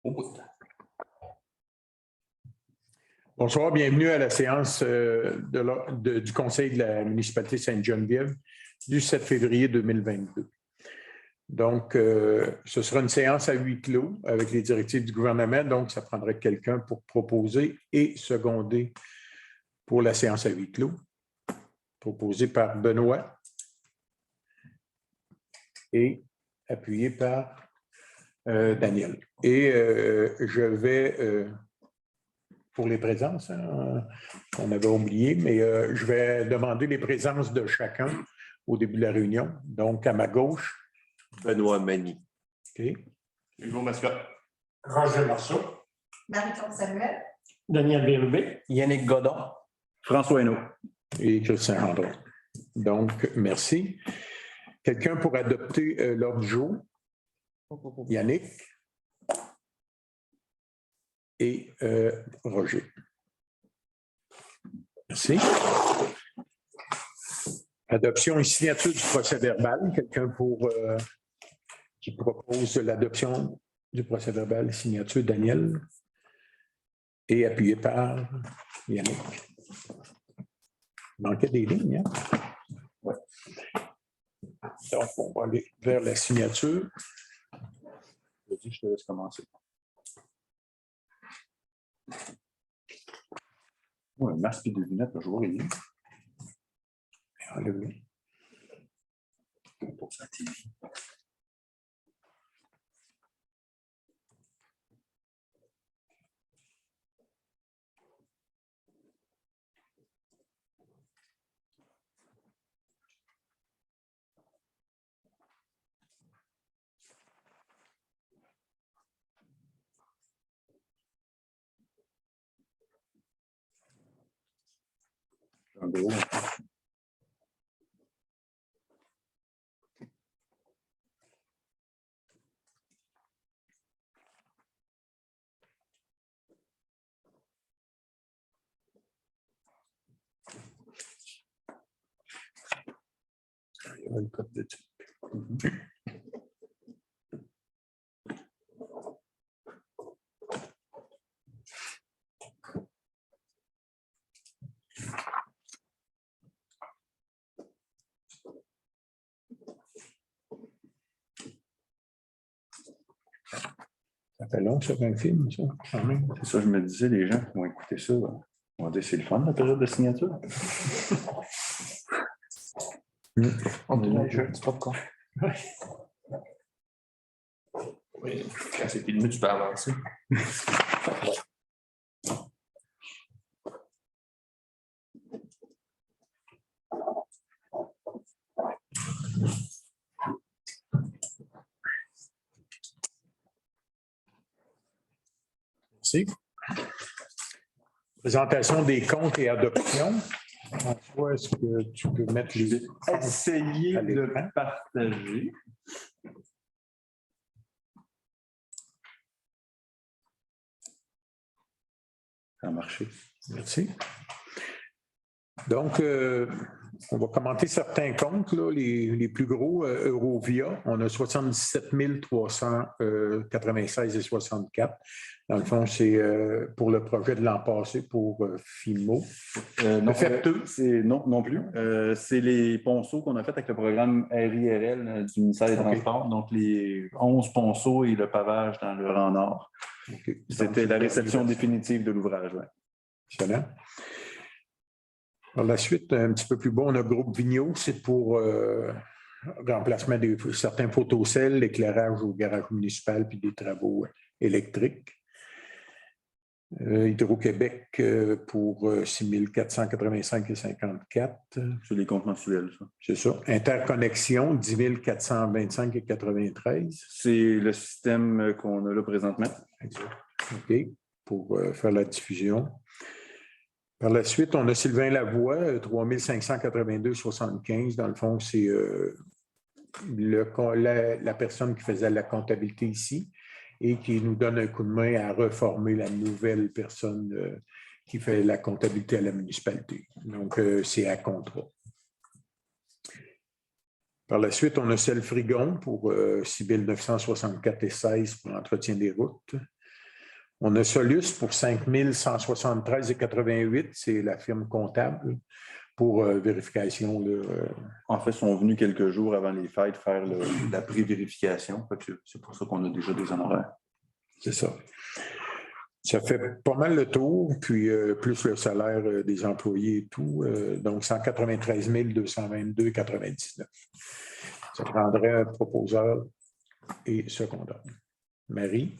au bout. Bonsoir, bienvenue à la séance du Conseil de la municipalité Sainte-Geneviève du 7 février 2022. Donc, ce sera une séance à huis clos avec les directives du gouvernement. Donc, ça prendrait quelqu'un pour proposer et seconder pour la séance à huis clos, proposé par Benoît et appuyé par Daniel. Et je vais... pour les présences, on avait oublié, mais je vais demander les présences de chacun au début de la réunion. Donc, à ma gauche. Benoît Magny. OK. Hugo Mascotte. Roger Marceau. Marie-Claude Samuel. Daniel Bérubé. Yannick Godon. François Hainaut. Et Christian Andron. Donc, merci. Quelqu'un pour adopter l'ordre du jour? Yannick et Roger. Merci. Adoption et signature du procès-verbal. Quelqu'un qui propose l'adoption du procès-verbal, signature Daniel et appuyé par Yannick. Il manquait des lignes, hein? Ouais. Donc, on va aller vers la signature. Je te laisse commencer. Oui, un masque et des lunettes, je vois rien. Enlever. Pour sa TV. Un gros. Il y a une cote de type. Ça fait long, ça, un film, ça, quand même. C'est ça, je me disais, les gens qui vont écouter ça, on va dire c'est le fun, la période de signature. On peut le jeu, c'est pas de quoi. Oui, quand c'est filmé, tu peux avancer. Merci. Présentation des comptes et adoption. François, est-ce que tu peux mettre les... Essayer de partager. Ça a marché. Merci. Donc, on va commenter certains comptes, là, les plus gros. Eurovia, on a 77 396,64. Dans le fond, c'est pour le projet de l'an passé pour FIMO. Non, non plus. C'est les ponceaux qu'on a fait avec le programme RIRL du ministère des Transports. Donc, les 11 ponceaux et le pavage dans le rang nord. Okay. C'était la réception définitive de l'ouvrage. Ouais. Excellent. Par la suite, un petit peu plus bas, on a Groupe Vigneault, c'est pour remplacement de certains photocelles, l'éclairage au garage municipal puis des travaux électriques. Hydro-Québec pour 6 485,54. C'est les comptes mensuels, ça. C'est ça. Interconnexion, 10 425,93. C'est le système qu'on a là présentement. Exact. OK. Pour faire la diffusion. Par la suite, on a Sylvain Lavoie, 3 582,75. Dans le fond, c'est la personne qui faisait la comptabilité ici et qui nous donne un coup de main à reformer la nouvelle personne qui fait la comptabilité à la municipalité. Donc, c'est à contrat. Par la suite, on a Celle Frigon pour 6 964,16 pour l'entretien des routes. On a Solus pour 5 173,88. C'est la firme comptable pour vérification. En fait, ils sont venus quelques jours avant les fêtes faire la pré-vérification. C'est pour ça qu'on a déjà des honoraires. C'est ça. Ça fait pas mal le tour, puis plus le salaire des employés et tout. Donc, 193 222,99. Ça prendrait un proposeur et secondaire. Marie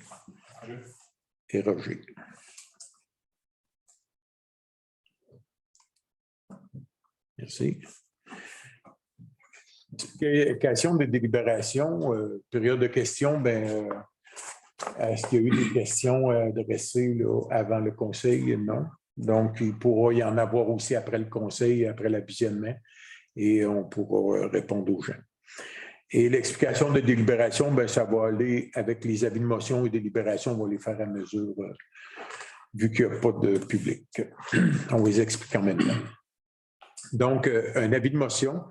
et Roger. Merci. Question de délibération, période de questions, est-ce qu'il y a eu des questions adressées là, avant le conseil? Non. Donc, il pourra y en avoir aussi après le conseil, après l'avisionnement, et on pourra répondre aux gens. Et l'explication de délibération, ça va aller avec les avis de motion et délibération, on va les faire à mesure, vu qu'il n'y a pas de public. On les explique en même temps. Donc, un avis de motion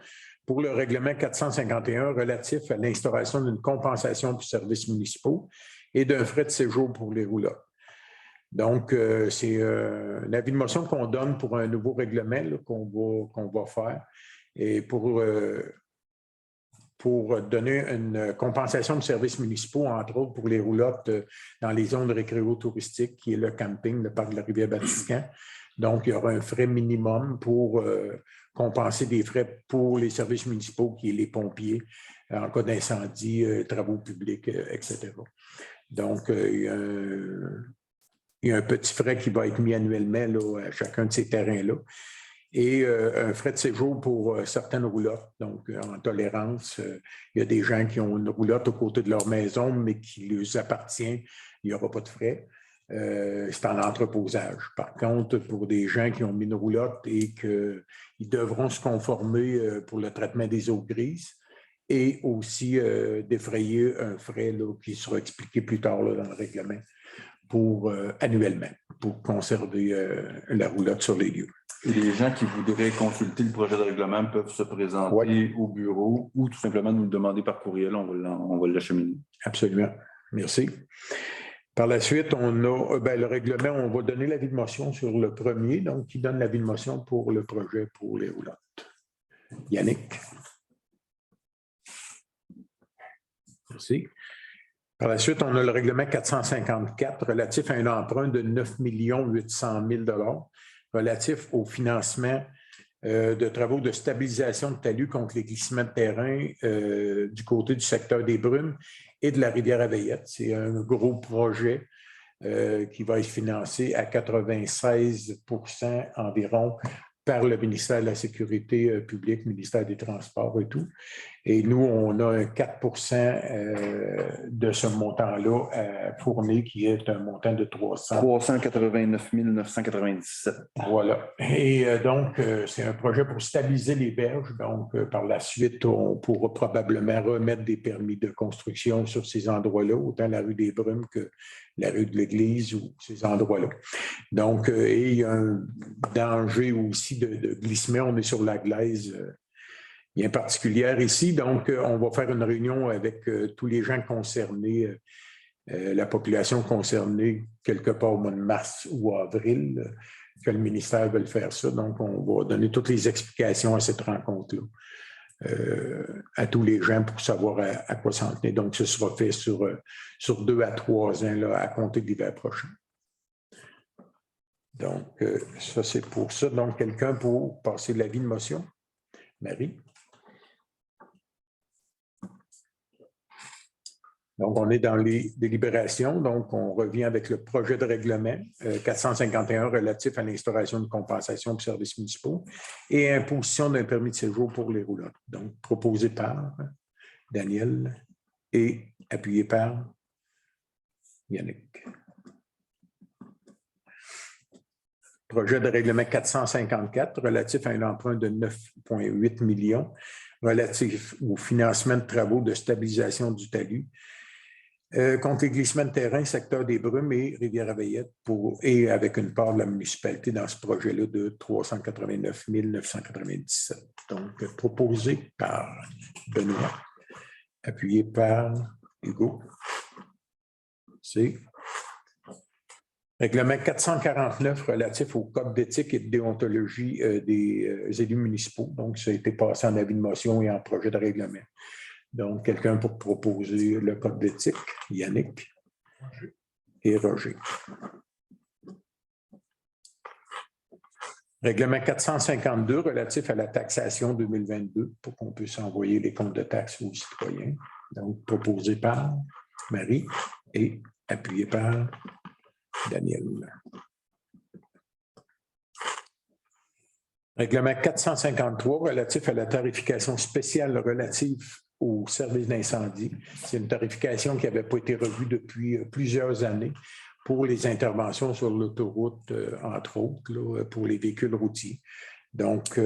pour le règlement 451 relatif à l'instauration d'une compensation pour services municipaux et d'un frais de séjour pour les roulottes. Donc, c'est un avis de motion qu'on donne pour un nouveau règlement qu'on va faire et pour donner une compensation de services municipaux, entre autres pour les roulottes dans les zones récréo-touristiques, qui est le camping, le parc de la Rivière-Batiscan. Donc, il y aura un frais minimum pour compenser des frais pour les services municipaux, qui est les pompiers, en cas d'incendie, travaux publics, etc. Donc, il y a un petit frais qui va être mis annuellement là, à chacun de ces terrains-là. Et un frais de séjour pour certaines roulottes. Donc, en tolérance, il y a des gens qui ont une roulotte au côté de leur maison, mais qui leur appartient, il n'y aura pas de frais. C'est en entreposage. Par contre, pour des gens qui ont mis une roulotte et qu'ils devront se conformer pour le traitement des eaux grises et aussi défrayer un frais là, qui sera expliqué plus tard là, dans le règlement pour annuellement, pour conserver la roulotte sur les lieux. Et les gens qui voudraient consulter le projet de règlement peuvent se présenter au bureau ou tout simplement nous le demander par courriel, on va l'acheminer. Absolument. Merci. Par la suite, on a le règlement, on va donner l'avis de motion sur le premier, donc qui donne l'avis de motion pour le projet pour les roulottes. Yannick. Merci. Par la suite, on a le règlement 454 relatif à un emprunt de 9 800 000 $ relatif au financement de travaux de stabilisation de talus contre les glissements de terrain du côté du secteur des Brumes et de la Rivière-à-Veillette. C'est un gros projet qui va être financé à 96 % environ par le ministère de la Sécurité publique, ministère des Transports et tout. Et nous, on a un 4 % de ce montant-là à fournir, qui est un montant de 389 997. Voilà. Et donc, c'est un projet pour stabiliser les berges. Donc, par la suite, on pourra probablement remettre des permis de construction sur ces endroits-là, autant la rue des Brumes que la rue de l'Église ou ces endroits-là. Donc, et il y a un danger aussi de glissement. On est sur la glaise bien particulière ici. Donc, on va faire une réunion avec tous les gens concernés, la population concernée quelque part au mois de mars ou avril, que le ministère veut faire ça. Donc, on va donner toutes les explications à cette rencontre-là à tous les gens pour savoir à quoi s'en tenir. Donc, ce sera fait sur 2 à 3 ans là, à compter de l'hiver prochain. Donc, ça, c'est pour ça. Donc, quelqu'un pour passer l'avis de motion? Marie? Donc, on est dans les délibérations. Donc, on revient avec le projet de règlement 451 relatif à l'instauration de compensation pour services municipaux et imposition d'un permis de séjour pour les roulottes. Donc, proposé par Daniel et appuyé par Yannick. Projet de règlement 454 relatif à un emprunt de 9,8 millions relatif au financement de travaux de stabilisation du talus contre les glissements de terrain, secteur des Brumes et Rivière-à-Veillette et avec une part de la municipalité dans ce projet-là de 389 997. Donc, proposé par Benoît, appuyé par Hugo. C'est Règlement 449 relatif au code d'éthique et de déontologie des élus municipaux. Donc, ça a été passé en avis de motion et en projet de règlement. Donc, quelqu'un pour proposer le code d'éthique? Yannick et Roger. Règlement 452 relatif à la taxation 2022 pour qu'on puisse envoyer les comptes de taxes aux citoyens. Donc, proposé par Marie et appuyé par Daniel. Règlement 453 relatif à la tarification spéciale relative aux services d'incendie. C'est une tarification qui n'avait pas été revue depuis plusieurs années pour les interventions sur l'autoroute, entre autres, là, pour les véhicules routiers. Donc,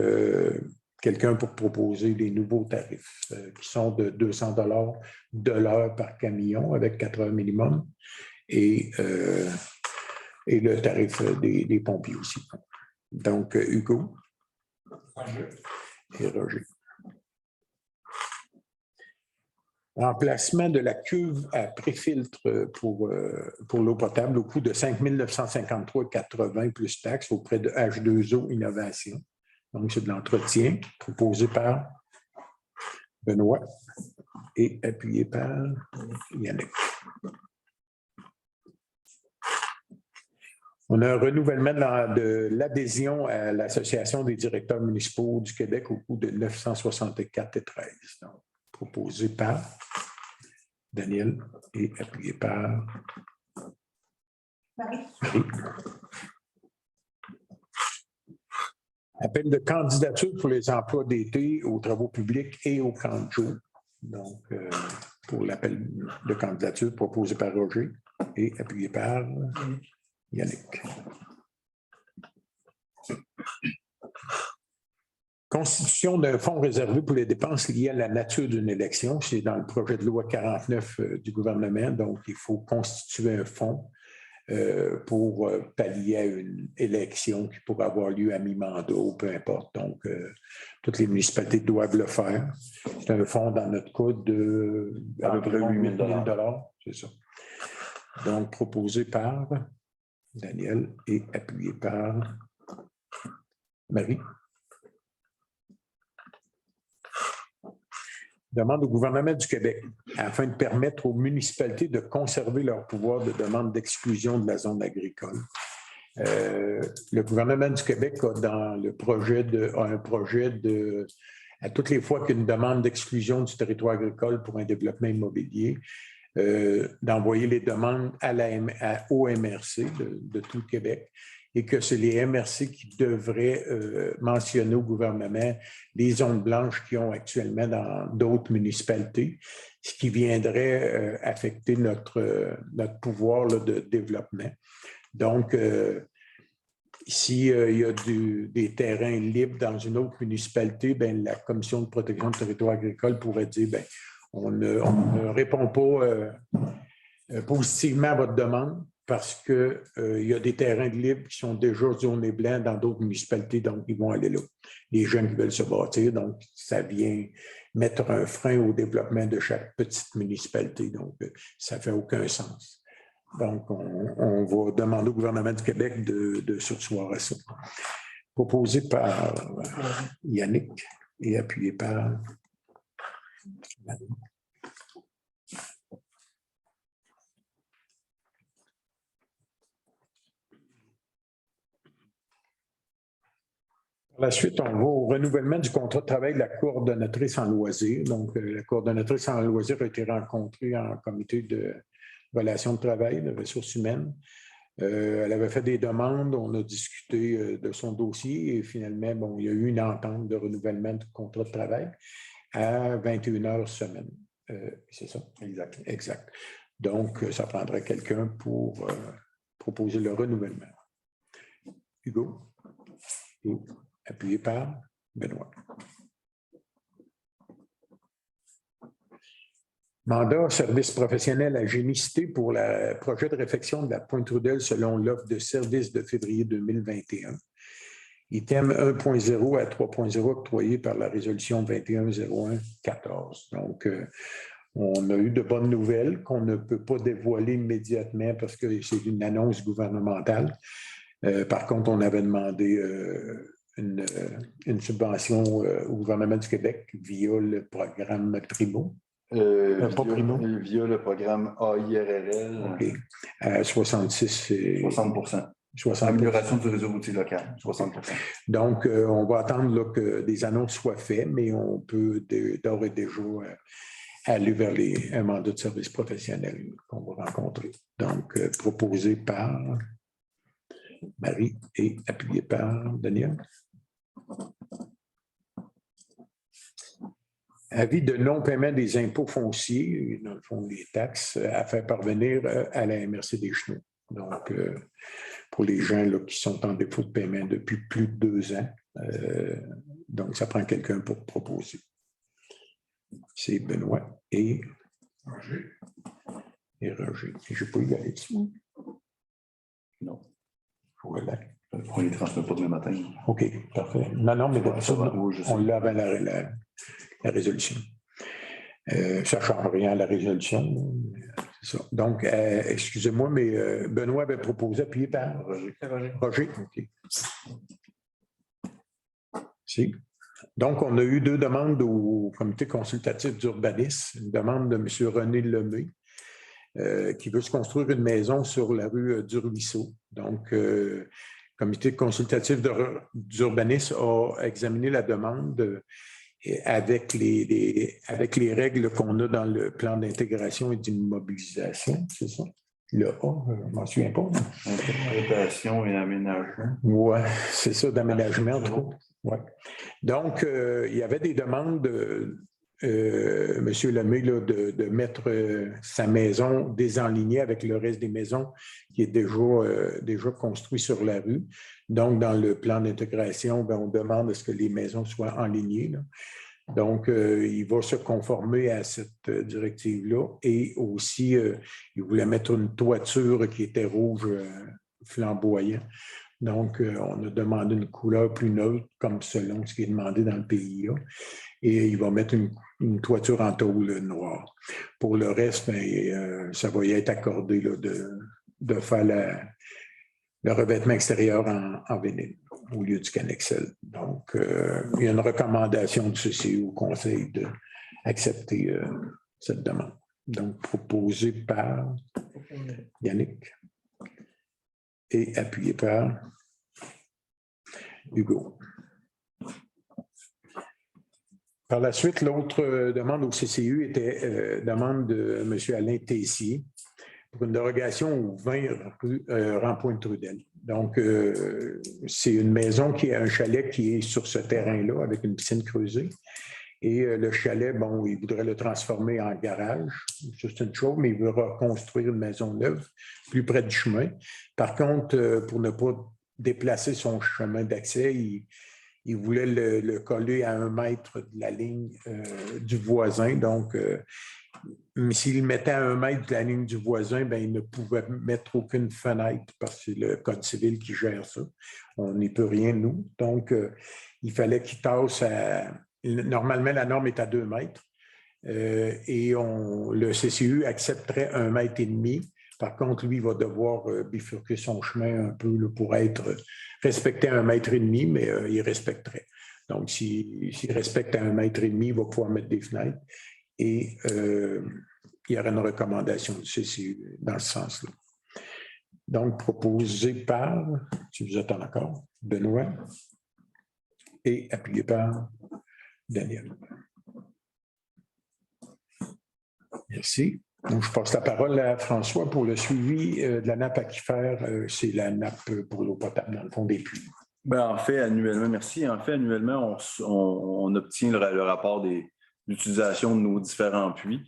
quelqu'un pour proposer des nouveaux tarifs qui sont de 200 $ de l'heure par camion avec 4 heures minimum et le tarif des pompiers aussi. Donc, Hugo et Roger. Remplacement de la cuve à préfiltre pour l'eau potable au coût de 5 953,80 plus taxes auprès de H2O Innovation. Donc, c'est de l'entretien proposé par Benoît et appuyé par Yannick. On a un renouvellement de l'adhésion à l'Association des directeurs municipaux du Québec au coût de 964,13. Donc, proposé par Daniel et appuyé par Marie. Appel de candidature pour les emplois d'été aux travaux publics et au camp de jour. Donc, pour l'appel de candidature proposé par Roger et appuyé par Yannick. Constitution d'un fonds réservé pour les dépenses liées à la nature d'une élection. C'est dans le projet de loi 49 du gouvernement. Donc, il faut constituer un fonds pour pallier à une élection qui pourrait avoir lieu à mi-mandat ou peu importe. Donc, toutes les municipalités doivent le faire. C'est un fonds, dans notre cas, de à peu près 8 000 $. C'est ça. Donc, proposé par Daniel et appuyé par Marie. Demande au gouvernement du Québec afin de permettre aux municipalités de conserver leur pouvoir de demande d'exclusion de la zone agricole. Le gouvernement du Québec a dans le projet un projet de, à toutes les fois qu'une demande d'exclusion du territoire agricole pour un développement immobilier, d'envoyer les demandes au MRC de tout le Québec et que c'est les MRC qui devraient mentionner au gouvernement les zones blanches qu'ils ont actuellement dans d'autres municipalités, ce qui viendrait affecter notre pouvoir là, de développement. Donc, s'il y a des terrains libres dans une autre municipalité, bien, la Commission de protection du territoire agricole pourrait dire, bien, on ne répond pas positivement à votre demande parce qu'il y a des terrains libres qui sont déjà zonés blancs dans d'autres municipalités, donc ils vont aller là. Les jeunes qui veulent se bâtir, donc ça vient mettre un frein au développement de chaque petite municipalité, donc ça ne fait aucun sens. Donc, on va demander au gouvernement du Québec de surseoir à ça. Proposé par Yannick et appuyé par Marie. Par la suite, on va au renouvellement du contrat de travail de la coordonnatrice en loisirs. Donc, la coordonnatrice en loisirs a été rencontrée en comité de relations de travail, de ressources humaines. Elle avait fait des demandes, on a discuté de son dossier et finalement, bon, il y a eu une entente de renouvellement du contrat de travail à 21 heures semaine. C'est ça? Exact. Exact. Donc, ça prendrait quelqu'un pour proposer le renouvellement. Hugo? Et appuyé par Benoît. Mandat service professionnel à Génicité pour le projet de réfection de la Pointe-Trudel selon l'offre de service de février 2021. Item 1.0 à 3.0 octroyé par la résolution 2101-14. Donc, On a eu de bonnes nouvelles qu'on ne peut pas dévoiler immédiatement parce que c'est une annonce gouvernementale. Par contre, on avait demandé une subvention au gouvernement du Québec via le programme Primo. Pas Primo. Via le programme AIRRL. OK. À 66 et 60%. 60%. Amélioration du réseau routier local, 60%. Donc, on va attendre là, que des annonces soient faites, mais on peut d'ores et déjà aller vers un mandat de service professionnel qu'on va rencontrer. Donc, proposé par Marie et appuyé par Daniel. Avis de non-paiement des impôts fonciers, dans le fond, des taxes, à faire parvenir à la MRC des Chenaux. Donc, pour les gens là, qui sont en défaut de paiement depuis plus de 2 ans. Donc, ça prend quelqu'un pour proposer. C'est Benoît et Roger. Et Roger. Je peux y aller dessus. Non. Voilà. On les transmet pas demain matin. OK, parfait. Non, mais d'habitude, on l'a avant la résolution. Ça ne change rien à la résolution. C'est ça. Donc, excusez-moi, mais Benoît avait proposé, appuyé par Roger. OK. Si. Donc, on a eu 2 demandes au comité consultatif d'urbanisme. Une demande de M. René Lemay, qui veut se construire une maison sur la rue du Ruisseau. Donc, le comité consultatif d'urbanisme a examiné la demande avec les règles qu'on a dans le plan d'intégration et d'immobilisation, c'est ça? Le A, je ne m'en souviens pas. Interprétation et aménagement. Oui, c'est ça, d'aménagement, entre autres. Ouais. Donc, il y avait des demandes de M. Lemay là, de mettre sa maison désenlignée avec le reste des maisons qui est déjà construit sur la rue. Donc, dans le plan d'intégration, on demande à ce que les maisons soient enlignées. Là. Donc, il va se conformer à cette directive-là. Et aussi, il voulait mettre une toiture qui était rouge flamboyant. Donc, on a demandé une couleur plus neutre, comme selon ce qui est demandé dans le PIA. Et il va mettre une toiture en tôle noire. Pour le reste, ça va y être accordé là, de faire le revêtement extérieur en vinyle au lieu du Canexel. Donc, il y a une recommandation du CCU au Conseil d'accepter cette demande. Donc, proposée par Yannick et appuyée par Hugo. Par la suite, l'autre demande au CCU était demande de M. Alain Tessier pour une dérogation au 20 rue Rang-Pointe-Trudel. Donc, c'est une maison qui a un chalet qui est sur ce terrain-là avec une piscine creusée. Et le chalet, bon, il voudrait le transformer en garage. C'est une chose, mais il veut reconstruire une maison neuve plus près du chemin. Par contre, pour ne pas déplacer son chemin d'accès, il voulait le coller à 1 mètre de la ligne du voisin. Donc, s'il le mettait à 1 mètre de la ligne du voisin, bien, il ne pouvait mettre aucune fenêtre parce que c'est le Code civil qui gère ça. On n'y peut rien, nous. Donc, il fallait qu'il tasse à... Normalement, la norme est à 2 mètres et le CCU accepterait 1,5 mètre. Par contre, lui, il va devoir bifurquer son chemin un peu là, pour être respecté à 1,5 mètre, mais il respecterait. Donc, s'il respecte à 1,5 mètre, il va pouvoir mettre des fenêtres et il y aurait une recommandation du CCU dans ce sens-là. Donc, proposé par, si vous êtes en accord, Benoît et appuyé par Daniel. Merci. Donc, je passe la parole à François pour le suivi de la nappe aquifère. C'est la nappe pour l'eau potable dans le fond des puits. Ben, en fait, annuellement, merci. En fait, annuellement, on obtient le rapport de l'utilisation de nos différents puits.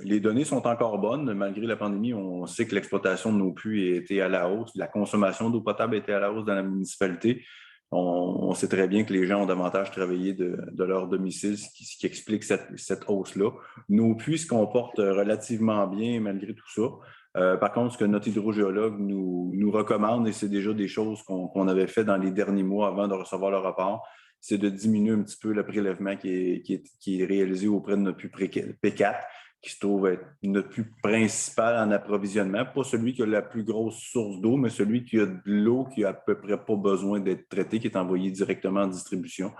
Les données sont encore bonnes. Malgré la pandémie, on sait que l'exploitation de nos puits a été à la hausse. La consommation d'eau potable a été à la hausse dans la municipalité. On sait très bien que les gens ont davantage travaillé de leur domicile, ce qui explique cette hausse-là. Nos puits se comportent relativement bien malgré tout ça. Par contre, ce que notre hydrogéologue nous recommande, et c'est déjà des choses qu'on avait fait dans les derniers mois avant de recevoir le rapport, c'est de diminuer un petit peu le prélèvement qui est réalisé auprès de notre puits P4, qui se trouve être notre puits principal en approvisionnement. Pas celui qui a la plus grosse source d'eau, mais celui qui a de l'eau qui a à peu près pas besoin d'être traité, qui est envoyé directement en distribution.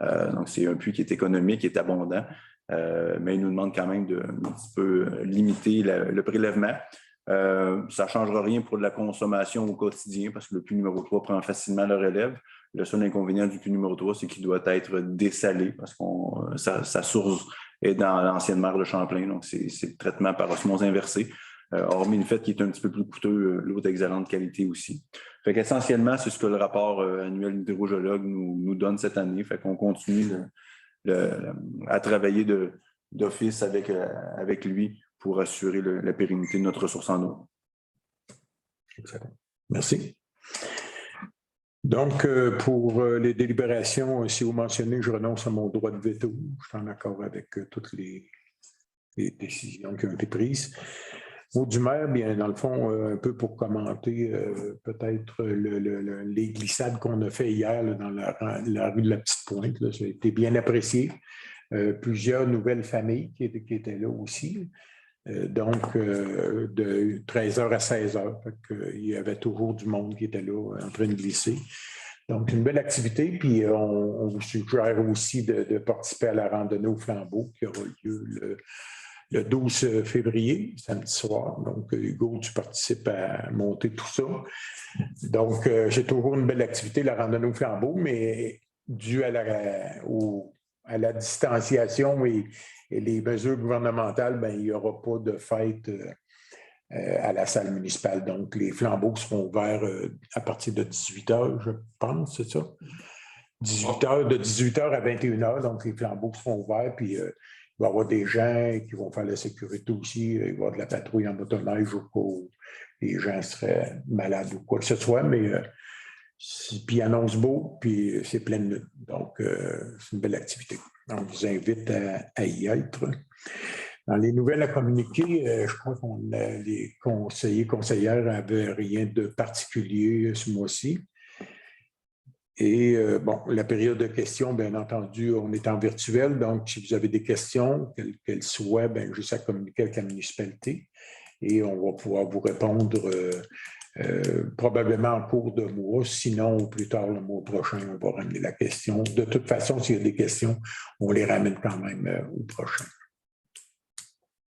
Donc, c'est un puits qui est économique, qui est abondant, mais il nous demande quand même de un petit peu limiter le prélèvement. Ça ne changera rien pour de la consommation au quotidien parce que le puits numéro 3 prend facilement le relève. Le seul inconvénient du puits numéro 3, c'est qu'il doit être dessalé parce que sa source est dans l'ancienne mer de Champlain. Donc, c'est le traitement par osmose inversée. Hormis le fait qu'il est un petit peu plus coûteux, l'eau d'excellente qualité aussi. Fait qu'essentiellement, c'est ce que le rapport annuel hydrogéologue nous donne cette année. Fait qu'on continue à travailler d'office avec lui pour assurer la pérennité de notre ressource en eau. Excellent. Merci. Donc, pour les délibérations, si vous mentionnez, je renonce à mon droit de veto. Je suis en accord avec toutes les décisions qui ont été prises. Mot du maire, bien, dans le fond, un peu pour commenter peut-être les glissades qu'on a fait hier là, dans la rue de la Petite-Pointe. Là, ça a été bien apprécié. Plusieurs nouvelles familles qui étaient là aussi. Donc, de 13h à 16h. Il y avait toujours du monde qui était là en train de glisser. Donc, une belle activité. Puis, on vous suggère aussi de participer à la randonnée au Flambeau qui aura lieu le 12 février, samedi soir. Donc, Hugo, tu participes à monter tout ça. Donc, c'est toujours une belle activité, la randonnée au Flambeau, mais dû à la distanciation et les mesures gouvernementales, bien, il n'y aura pas de fête à la salle municipale. Donc, les flambeaux seront ouverts à partir de 18h, je pense, c'est ça? 18h, de 18h à 21h, donc les flambeaux seront ouverts, puis il va y avoir des gens qui vont faire la sécurité aussi. Il va y avoir de la patrouille en motoneige au cas où les gens seraient malades ou quoi que ce soit, mais puis il annonce beau, puis c'est plein de lune. Donc, c'est une belle activité. On vous invite à y être. Dans les nouvelles à communiquer, je crois que les conseillères n'avaient rien de particulier ce mois-ci. Et bon, la période de questions, bien entendu, on est en virtuel. Donc, si vous avez des questions, quelles qu'elles soient, bien, juste à communiquer avec la municipalité. Et on va pouvoir vous répondre probablement en cours de mois. Sinon, au plus tard, le mois prochain, on va ramener la question. De toute façon, s'il y a des questions, on les ramène quand même au prochain.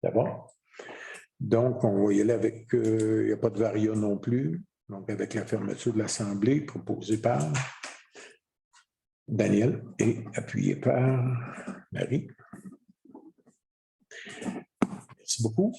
D'abord. Donc, on va y aller avec, il n'y a pas de varia non plus. Donc, avec la fermeture de l'Assemblée proposée par Daniel et appuyée par Marie. Merci beaucoup.